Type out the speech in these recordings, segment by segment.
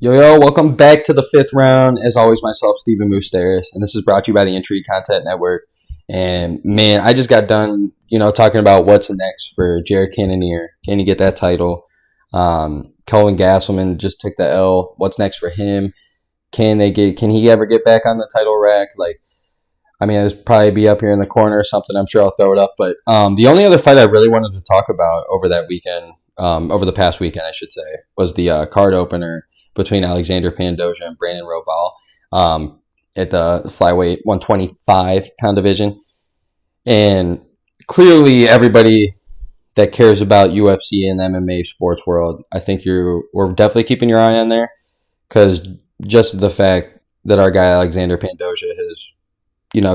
Yo, welcome back to the fifth round. As always, myself, Stephen Moustaris, and this is brought to you by the Intrigue Content Network. And man, I just got done, talking about what's next for Jared Cannonier. Can he get that title? Kelvin Gastelum just took the L. What's next for him? Can he ever get back on the title rack? It'll probably be up here in the corner or something. I'm sure I'll throw it up. But the only other fight I really wanted to talk about over that weekend, over the past weekend, I should say, was the card opener between Alexandre Pantoja and Brandon Royval at the flyweight 125-pound division. And clearly everybody that cares about UFC and MMA sports world, I think we're definitely keeping your eye on there, because just the fact that our guy Alexandre Pantoja has,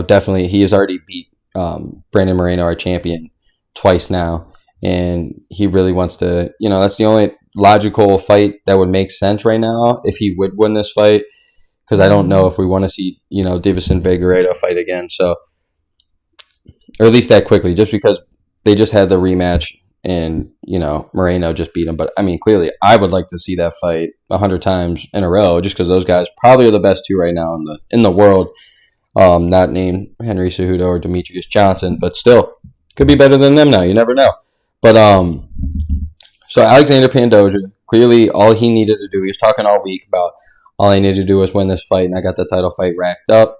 definitely he has already beat Brandon Moreno, our champion, twice now. And he really wants to, that's the only logical fight that would make sense right now if he would win this fight, because I don't know if we want to see, Davison Figueirdo fight again. So, or at least that quickly, just because they just had the rematch and, Moreno just beat him. But clearly I would like to see that fight 100 times in a row, just because those guys probably are the best two right now in the world. Not named Henry Cejudo or Demetrius Johnson, but still could be better than them now. You never know. But so Alexandre Pantoja, clearly all he needed to do, he was talking all week about all he needed to do was win this fight, and I got the title fight racked up.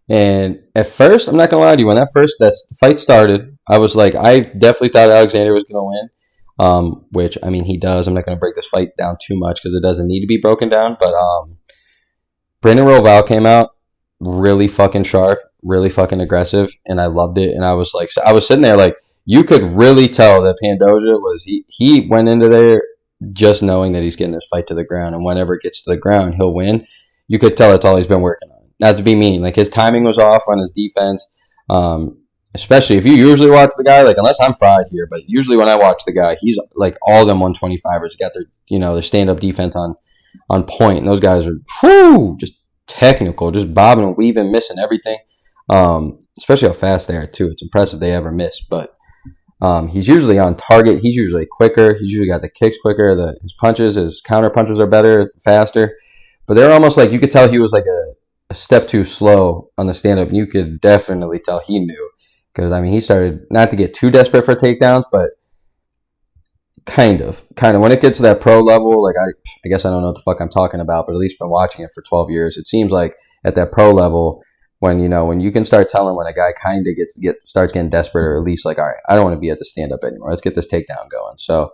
And at first, I'm not going to lie to you, when that fight started, I was like, I definitely thought Alexander was going to win, which, he does. I'm not going to break this fight down too much because it doesn't need to be broken down. But Brandon Royval came out really fucking sharp, really fucking aggressive, and I loved it. And I was like, so I was sitting there like, you could really tell that Pantoja he went into there just knowing that he's getting this fight to the ground, and whenever it gets to the ground, he'll win. You could tell that's all he's been working on. Not to be mean, like his timing was off on his defense, especially if you usually watch the guy, like unless I'm fried here, but usually when I watch the guy, he's like all them 125ers got their stand-up defense on point, and those guys are just technical, just bobbing and weaving, missing everything, especially how fast they are too. It's impressive they ever miss, but he's usually on target. He's usually quicker. He's usually got the kicks quicker. His punches, his counter punches are better, faster. But they're almost like you could tell he was like a step too slow on the stand-up. And you could definitely tell he knew, because he started not to get too desperate for takedowns, but kind of when it gets to that pro level, like I guess I don't know what the fuck I'm talking about, but at least been watching it for 12 years. It seems like at that pro level, when you can start telling when a guy kind of starts getting desperate, or at least like, all right, I don't want to be at the stand up anymore. Let's get this takedown going. So,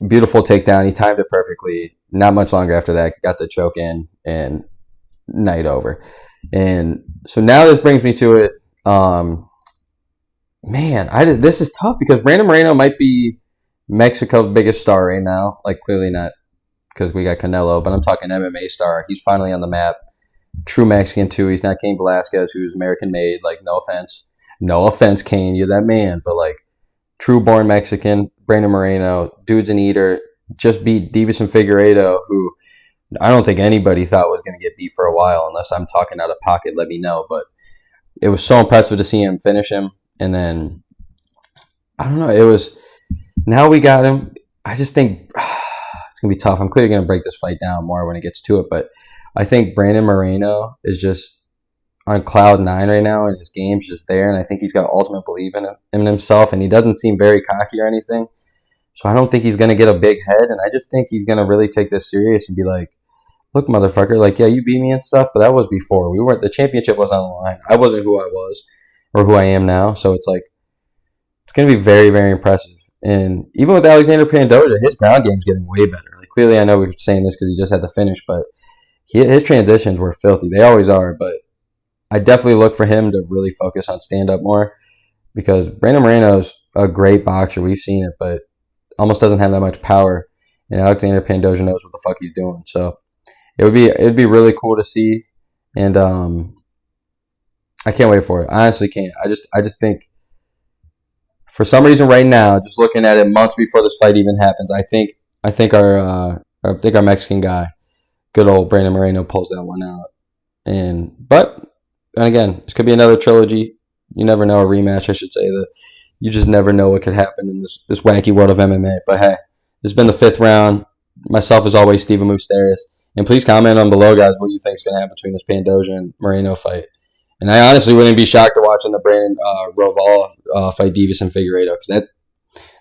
beautiful takedown. He timed it perfectly. Not much longer after that, got the choke in, and night over. And so now this brings me to it. This is tough because Brandon Moreno might be Mexico's biggest star right now. Like clearly not, because we got Canelo, but I'm talking MMA star. He's finally on the map. True Mexican too. He's not Cain Velasquez, who's American made. Like, no offense, Cain, you're that man. But like, true born Mexican. Brandon Moreno, dude's an eater. Just beat Davison Figueiredo, who I don't think anybody thought was going to get beat for a while. Unless I'm talking out of pocket, let me know. But it was so impressive to see him finish him. And then I don't know. It was, now we got him. I just think it's gonna be tough. I'm clearly gonna break this fight down more when it gets to it, but I think Brandon Moreno is just on cloud 9 right now, and his game's just there, and I think he's got ultimate belief in himself, and he doesn't seem very cocky or anything. So I don't think he's going to get a big head, and I just think he's going to really take this serious and be like, look, motherfucker, like, yeah, you beat me and stuff, but that was before. The championship was on the line. I wasn't who I was or who I am now, so it's like, it's going to be very, very impressive. And even with Alexandre Pantoja, his ground game's getting way better. Like, clearly I know we're saying this because he just had the finish, but his transitions were filthy. They always are, but I definitely look for him to really focus on stand-up more, because Brandon Moreno's a great boxer. We've seen it, but almost doesn't have that much power. And Alexandre Pantoja knows what the fuck he's doing. So it'd be really cool to see, and I can't wait for it. I honestly can't. I just think, for some reason right now, just looking at it months before this fight even happens, I think our Mexican guy, good old Brandon Moreno, pulls that one out. And again, this could be another trilogy. You never know, a rematch, I should say. You just never know what could happen in this wacky world of MMA. But hey, this has been the 5th round. myself, as always, Stephen Moustaris. And please comment on below, guys, what you think is going to happen between this Pantoja and Moreno fight. And I honestly wouldn't be shocked to watching the Brandon Royval fight Davis and Figueirdo, because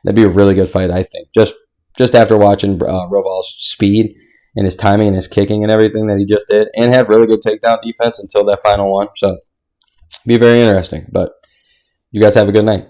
that'd be a really good fight, I think. Just after watching Royval's speed and his timing and his kicking and everything that he just did, and have really good takedown defense until that final one. So, be very interesting. But you guys have a good night.